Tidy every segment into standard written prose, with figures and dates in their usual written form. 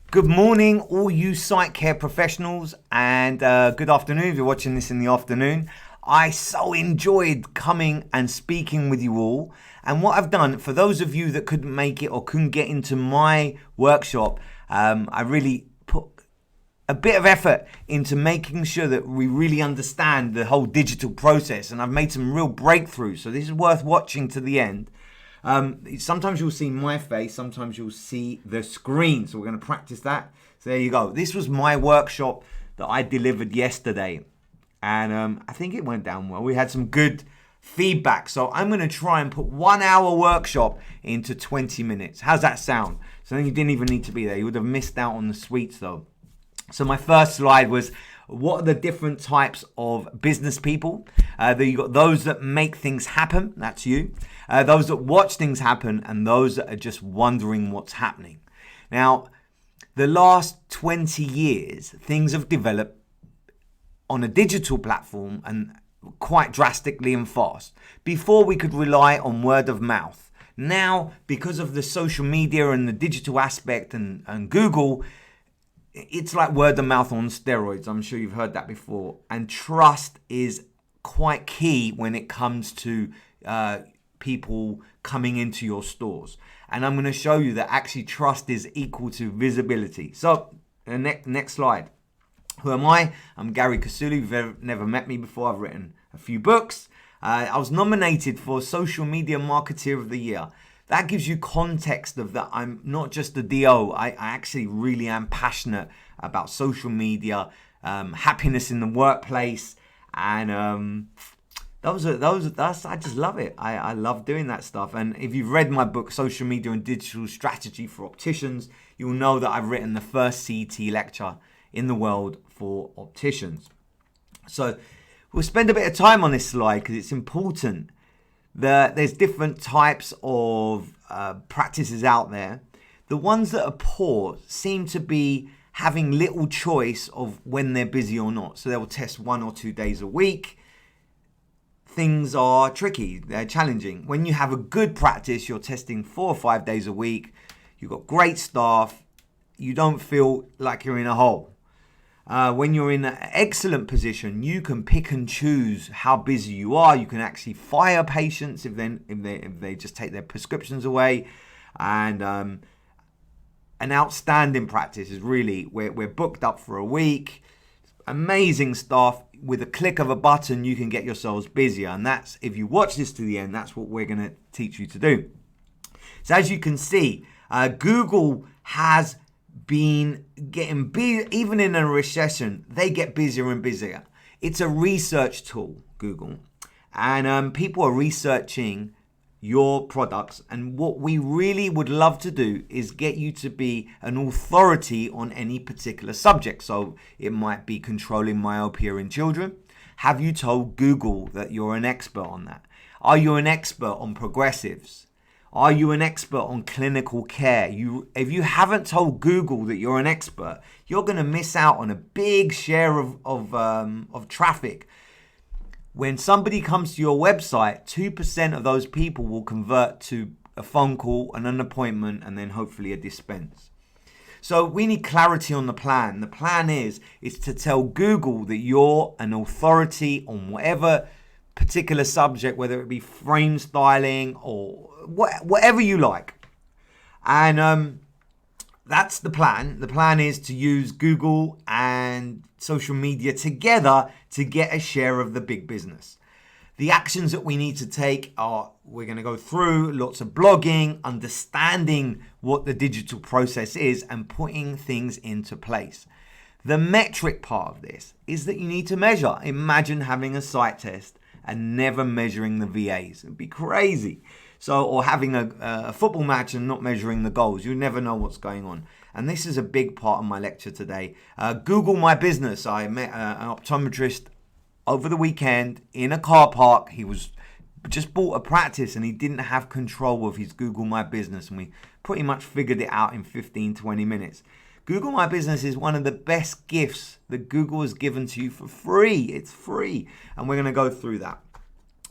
Good morning, all you SightCare professionals, and good afternoon if you're watching this in the afternoon. I so enjoyed coming and speaking with you all. And what I've done, for those of you that couldn't make it or couldn't get into my workshop, I really put a bit of effort into making sure that we really understand the whole digital process. And I've made some real breakthroughs. So this is worth watching to the end. Sometimes you'll see my face, sometimes you'll see the screen. So we're going to practice that. So there you go. This was my workshop that I delivered yesterday. And I think it went down well. We had some good feedback. So I'm going to try and put 1 hour workshop into 20 minutes. How's that sound? So then you didn't even need to be there. You would have missed out on the sweets though. So my first slide was, what are the different types of business people? You got those that make things happen, that's you. Those that watch things happen, and those that are just wondering what's happening. Now, the last 20 years, things have developed on a digital platform and quite drastically and fast. Before, we could rely on word of mouth. Now, because of the social media and the digital aspect and Google, it's like word of mouth on steroids. I'm sure you've heard that before. And trust is quite key when it comes to people coming into your stores. And I'm going to show you that actually trust is equal to visibility. So next slide. Who am I? I'm Gary Kasuli. If you've never met me before, I've written a few books. I was nominated for Social Media Marketeer of the Year. That gives you context of that I'm not just a DO. I actually really am passionate about social media, happiness in the workplace, and I just love it. I love doing that stuff. And if you've read my book, Social Media and Digital Strategy for Opticians, you'll know that I've written the first CET lecture in the world for opticians. So we'll spend a bit of time on this slide because it's important. There's different types of practices out there. The ones that are poor seem to be having little choice of when they're busy or not. So they'll test 1 or 2 days a week. Things are tricky, they're challenging. When you have a good practice, you're testing 4 or 5 days a week. You've got great staff. You don't feel like you're in a hole. When you're in an excellent position, you can pick and choose how busy you are. You can actually fire patients if they just take their prescriptions away. And an outstanding practice is really we're booked up for a week. Amazing staff. With a click of a button, you can get yourselves busier. And that's, if you watch this to the end, that's what we're going to teach you to do. So as you can see, Google has been getting busy. Even in a recession, they get busier and busier. It's a research tool, Google, and people are researching your products. And what we really would love to do is get you to be an authority on any particular subject. So it might be controlling myopia in children. Have you told Google that you're an expert on that? Are you an expert on progressives? Are you an expert on clinical care? If you haven't told Google that you're an expert, you're going to miss out on a big share of traffic. When somebody comes to your website, 2% of those people will convert to a phone call and an appointment and then hopefully a dispense. So we need clarity on the plan. The plan is to tell Google that you're an authority on whatever particular subject, whether it be frame styling or whatever you like. And that's the plan. The plan is to use Google and social media together to get a share of the big business. The actions that we need to take are, we're going to go through lots of blogging, understanding what the digital process is and putting things into place. The metric part of this is that you need to measure. Imagine having a site test and never measuring the VAs. It'd be crazy. So, or having a football match and not measuring the goals. You never know what's going on. And this is a big part of my lecture today. Google My Business. I met an optometrist over the weekend in a car park. He was just bought a practice and he didn't have control of his Google My Business. And we pretty much figured it out in 15, 20 minutes. Google My Business is one of the best gifts that Google has given to you for free. It's free. And we're going to go through that.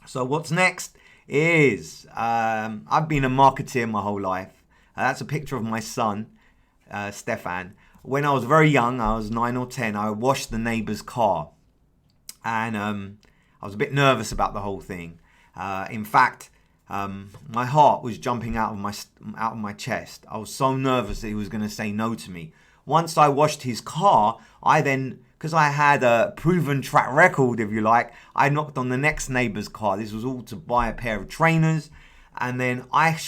So what's next is, I've been a marketeer my whole life. That's a picture of my son. Stefan. When I was very young, I was 9 or 10, I washed the neighbor's car. And I was a bit nervous about the whole thing. In fact, my heart was jumping out of my chest. I was so nervous that he was going to say no to me. Once I washed his car, because I had a proven track record, if you like, I knocked on the next neighbor's car. This was all to buy a pair of trainers. And then I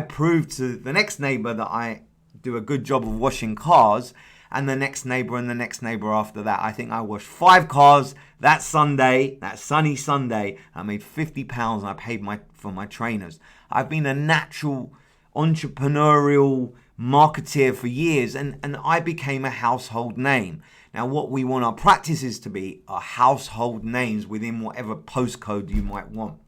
proved to the next neighbor that I do a good job of washing cars. And the next neighbor and the next neighbor after that. I think I washed 5 cars that Sunday, that sunny Sunday. I made £50 and I paid for my trainers. I've been a natural entrepreneurial marketeer for years, and I became a household name. Now, what we want our practices to be are household names within whatever postcode you might want.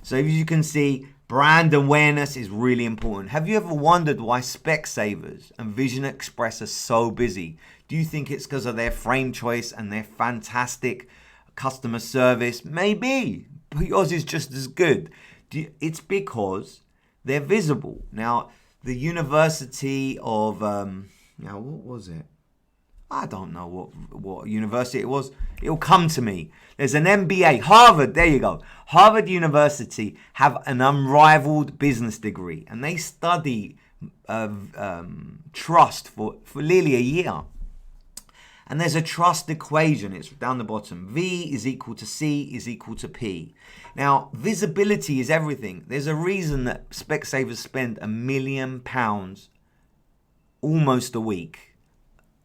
So as you can see, brand awareness is really important. Have you ever wondered why Specsavers and Vision Express are so busy? Do you think it's because of their frame choice and their fantastic customer service? Maybe, but yours is just as good. It's because they're visible. Now, the University of, what was it? I don't know what university it was. It'll come to me. There's an MBA. Harvard, there you go. Harvard University have an unrivaled business degree. And they study trust for nearly a year. And there's a trust equation. It's down the bottom. V is equal to C is equal to P. Now, visibility is everything. There's a reason that Specsavers spend £1 million almost a week.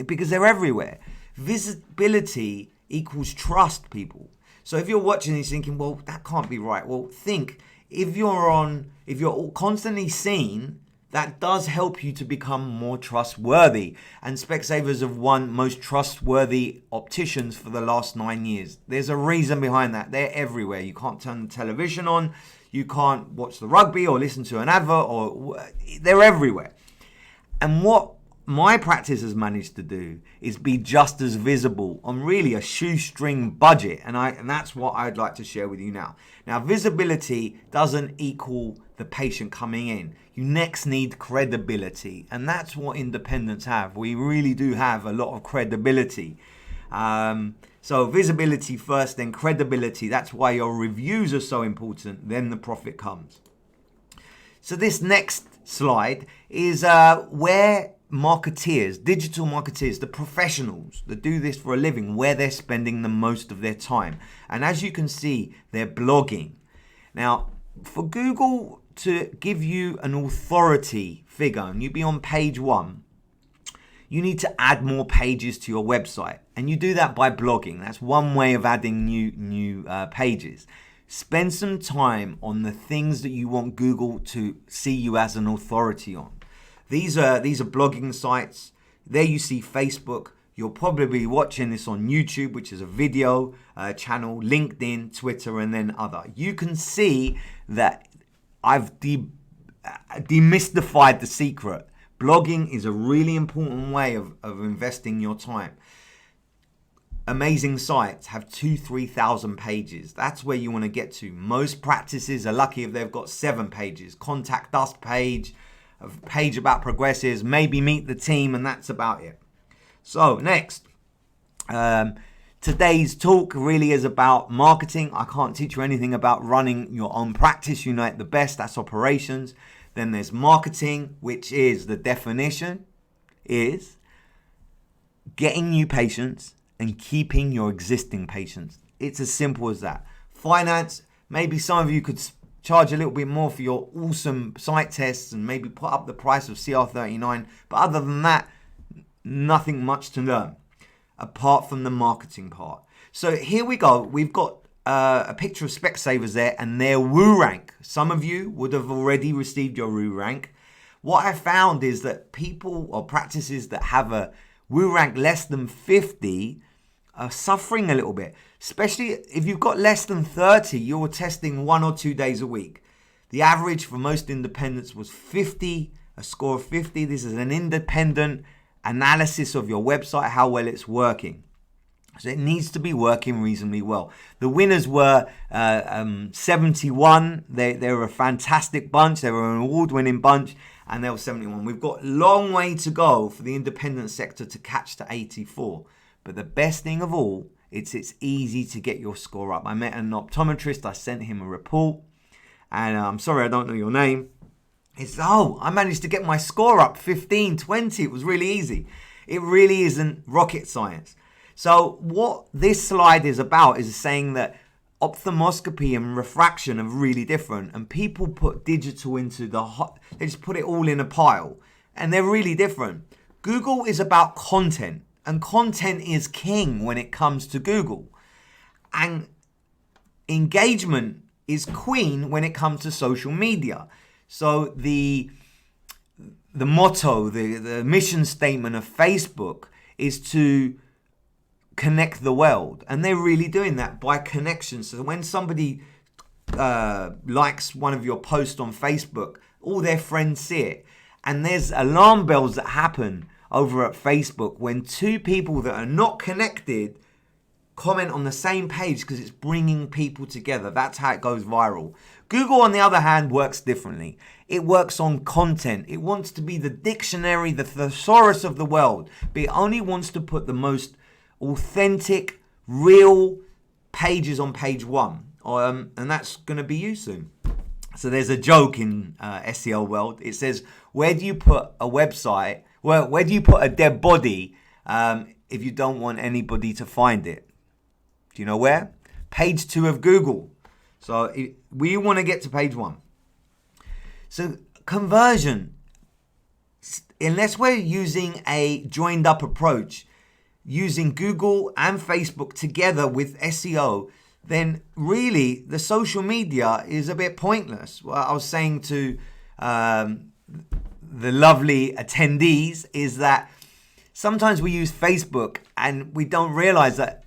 Because they're everywhere. Visibility equals trust, people. So if you're watching this thinking, well, that can't be right. Well, think, if you're constantly seen, that does help you to become more trustworthy. And Specsavers have won most trustworthy opticians for the last 9 years. There's a reason behind that. They're everywhere. You can't turn the television on. You can't watch the rugby or listen to an advert. They're everywhere. And what my practice has managed to do is be just as visible on really a shoestring budget, and that's what I'd like to share with you now. Now, visibility doesn't equal the patient coming in. You next need credibility, and that's what independents have. We really do have a lot of credibility. So visibility first, then credibility. That's why your reviews are so important. Then the profit comes. So this next slide is where marketeers, digital marketeers, the professionals that do this for a living, where they're spending the most of their time. And as you can see, they're blogging. Now, for Google to give you an authority figure, and you'd be on page 1, you need to add more pages to your website. And you do that by blogging. That's one way of adding new pages. Spend some time on the things that you want Google to see you as an authority on. These are blogging sites. There you see Facebook. You'll probably be watching this on YouTube, which is a video channel, LinkedIn, Twitter, and then other. You can see that I've demystified the secret. Blogging is a really important way of investing your time. Amazing sites have 2,000-3,000 pages. That's where you want to get to. Most practices are lucky if they've got 7 pages. Contact us page, a page about progressives, maybe meet the team, and that's about it. So next, today's talk really is about marketing. I can't teach you anything about running your own practice. Unite the best, that's operations. Then there's marketing, which is the definition is getting new patients and keeping your existing patients. It's as simple as that. Finance, maybe some of you could charge a little bit more for your awesome site tests and maybe put up the price of CR39. But other than that, nothing much to learn apart from the marketing part. So here we go. We've got a picture of Specsavers there and their Woo rank. Some of you would have already received your Woo rank. What I found is that people or practices that have a Woo rank less than 50 are suffering a little bit. Especially if you've got less than 30, you're testing 1 or 2 days a week. The average for most independents was 50, a score of 50. This is an independent analysis of your website, how well it's working. So it needs to be working reasonably well. The winners were 71. They were a fantastic bunch. They were an award-winning bunch. and there was 71. We've got a long way to go for the independent sector to catch to 84. But the best thing of all, it's easy to get your score up. I met an optometrist. I sent him a report. And I'm sorry, I don't know your name. It's, I managed to get my score up 15, 20. It was really easy. It really isn't rocket science. So what this slide is about is saying that ophthalmoscopy and refraction are really different. And people put digital into they just put it all in a pile. And they're really different. Google is about content. And content is king when it comes to Google. And engagement is queen when it comes to social media. So the motto, the mission statement of Facebook is to connect the world. And they're really doing that by connection. So when somebody likes one of your posts on Facebook, all their friends see it. And there's alarm bells that happen over at Facebook when two people that are not connected comment on the same page because it's bringing people together. That's how it goes viral. Google, on the other hand, works differently. It works on content. It wants to be the dictionary, the thesaurus of the world, but it only wants to put the most authentic, real pages on page one. And that's going to be you soon. So there's a joke in SEO world. It says, where do you put a website? Well, where do you put a dead body if you don't want anybody to find it? Do you know where? Page 2 of Google. So we want to get to page 1. So conversion, unless we're using a joined up approach, using Google and Facebook together with SEO, then really the social media is a bit pointless. What I was saying to the lovely attendees is that sometimes we use Facebook and we don't realize that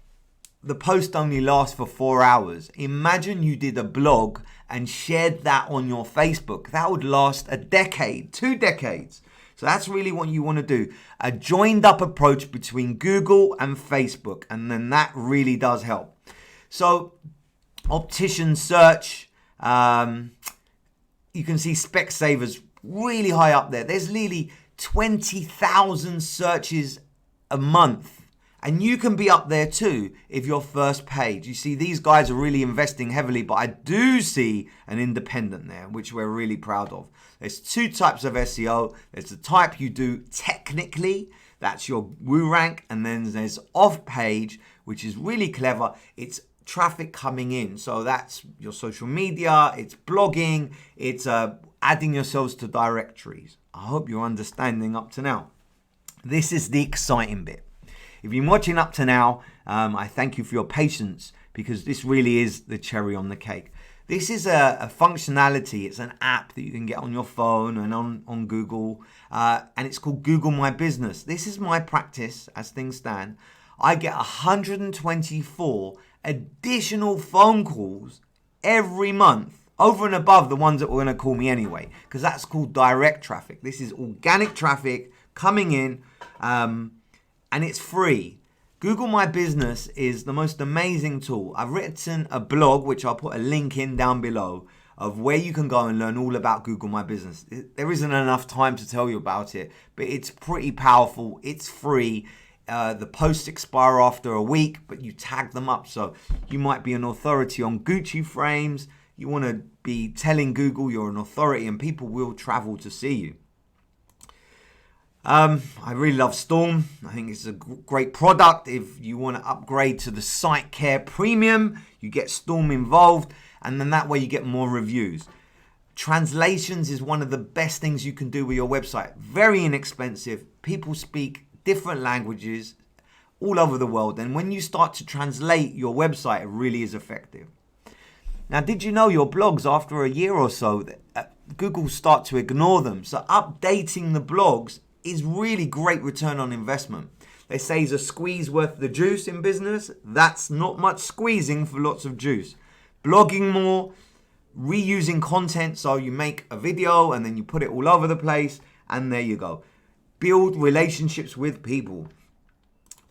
the post only lasts for 4 hours. Imagine you did a blog and shared that on your Facebook. That would last a decade, 2 decades. So that's really what you want to do. A joined up approach between Google and Facebook. And then that really does help. So optician search, you can see Specsavers really high up there. There's nearly 20,000 searches a month. And you can be up there too if you're first page. You see, these guys are really investing heavily, but I do see an independent there, which we're really proud of. There's 2 types of SEO. There's the type you do technically, that's your Woo rank, and then there's off page, which is really clever. It's traffic coming in. So that's your social media, it's blogging, it's adding yourselves to directories. I hope you're understanding up to now. This is the exciting bit. If you've been watching up to now, I thank you for your patience because this really is the cherry on the cake. This is a functionality. It's an app that you can get on your phone and on Google, and it's called Google My Business. This is my practice as things stand. I get 124 additional phone calls every month over and above the ones that were going to call me anyway, because that's called direct traffic. This is organic traffic coming in. And it's free. Google My Business is the most amazing tool. I've written a blog, which I'll put a link in down below, of where you can go and learn all about Google My Business. There isn't enough time to tell you about it, but it's pretty powerful. It's free. The posts expire after a week, but you tag them up. So you might be an authority on Gucci frames. You want to be telling Google you're an authority and people will travel to see you. I really love Storm. I think it's a great product. If you want to upgrade to the SightCare Premium, you get Storm involved, and then that way you get more reviews. Translations is one of the best things you can do with your website. Very inexpensive. People speak different languages all over the world, and when you start to translate your website, it really is effective. Now, did you know your blogs, after a year or so, Google start to ignore them? So updating the blogs is really great return on investment. They say is a squeeze worth the juice in business. That's not much squeezing for lots of juice. Blogging more, reusing content. So you make a video and then you put it all over the place and there you go. Build relationships with people.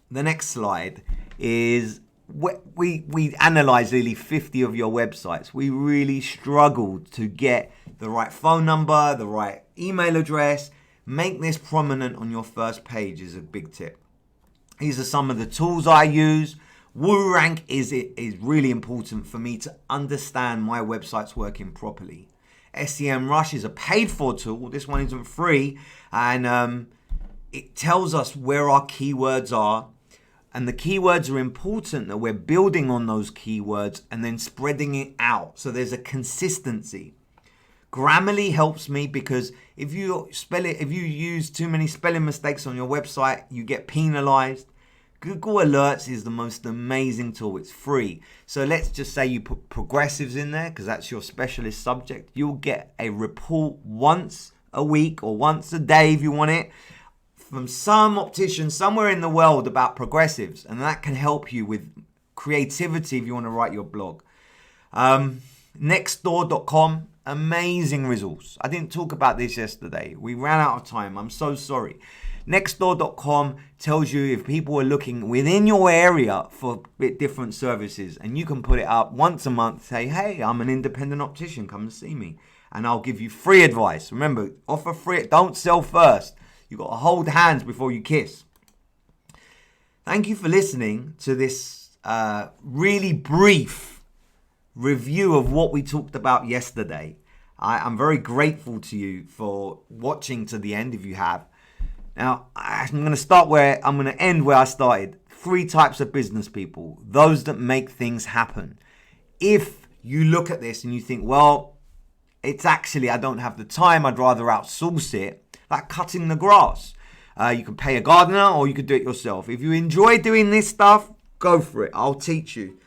The next slide is we analyzed nearly 50 of your websites. We really struggled to get the right phone number, the right email address. Make this prominent on your first page is a big tip. These are some of the tools I use. WooRank is really important for me to understand my website's working properly. SEMrush is a paid-for tool. This one isn't free, and it tells us where our keywords are. And the keywords are important that we're building on those keywords and then spreading it out. So there's a consistency. Grammarly helps me because if you use too many spelling mistakes on your website, you get penalized. Google Alerts is the most amazing tool. It's free. So let's just say you put progressives in there because that's your specialist subject. You'll get a report once a week or once a day if you want it, from some optician somewhere in the world about progressives, and that can help you with creativity if you want to write your blog. Nextdoor.com, amazing resource. I didn't talk about this yesterday. We ran out of time. I'm so sorry. Nextdoor.com tells you if people are looking within your area for different services, and you can put it up once a month. Say, hey, I'm an independent optician. Come and see me, and I'll give you free advice. Remember, offer free. Don't sell first. You've got to hold hands before you kiss. Thank you for listening to this really brief review of what we talked about yesterday. I'm very grateful to you for watching to the end if you have. Now, I'm going to end where I started. 3 types of business people. Those that make things happen. If you look at this and you think, well, it's actually, I don't have the time, I'd rather outsource it. Like cutting the grass. You can pay a gardener or you could do it yourself. If you enjoy doing this stuff, go for it. I'll teach you.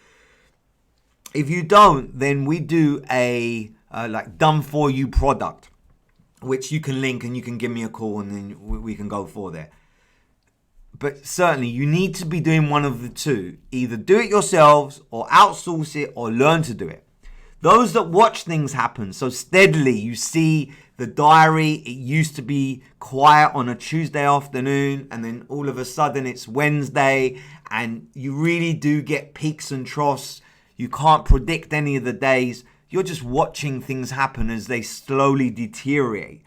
If you don't, then we do a like done for you product, which you can link and you can give me a call and then we can go for there. But certainly you need to be doing one of the two. Either do it yourselves or outsource it or learn to do it. Those that watch things happen so steadily, you see the diary, it used to be quiet on a Tuesday afternoon and then all of a sudden it's Wednesday and you really do get peaks and troughs. You can't predict any of the days. You're just watching things happen as they slowly deteriorate.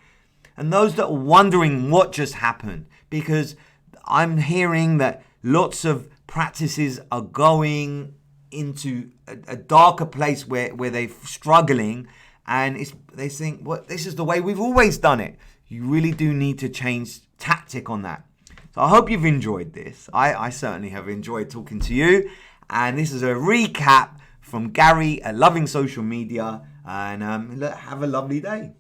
And those that are wondering what just happened, because I'm hearing that lots of practices are going into a darker place where they're struggling, and they think, well, this is the way we've always done it. You really do need to change tactic on that. So I hope you've enjoyed this. I certainly have enjoyed talking to you. And this is a recap from Gary at Loving Social Media. And have a lovely day.